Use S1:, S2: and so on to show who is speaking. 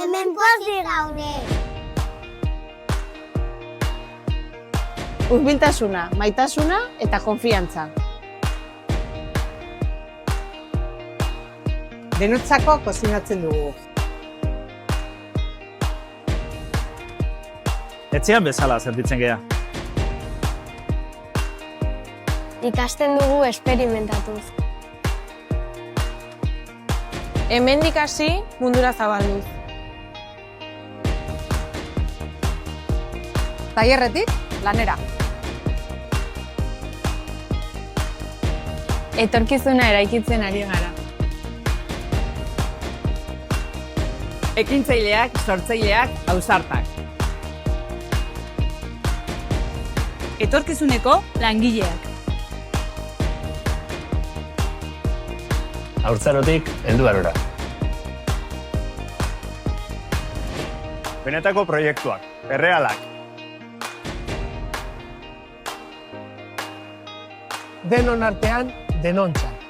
S1: hemen pozik gaude.
S2: Hurbiltasuna, maitasuna eta konfiantza.
S3: Denotzako kozinatzen dugu.
S4: Etxean bezala sentitzen gea.
S1: Ikasten dugu esperimentatuz.
S2: Hemendik hasi mundura zabalduz.
S3: Tailerretik lanera.
S2: Etorkizuna eraikitzen ari gara.
S3: Ekintzaileak, sortzaileak, ausartak.
S5: Etorkizuneko langileak.
S6: Haurtzarotik helduarora.
S4: Benetako proiektuak, errealak.
S3: Denon artean, denontzat.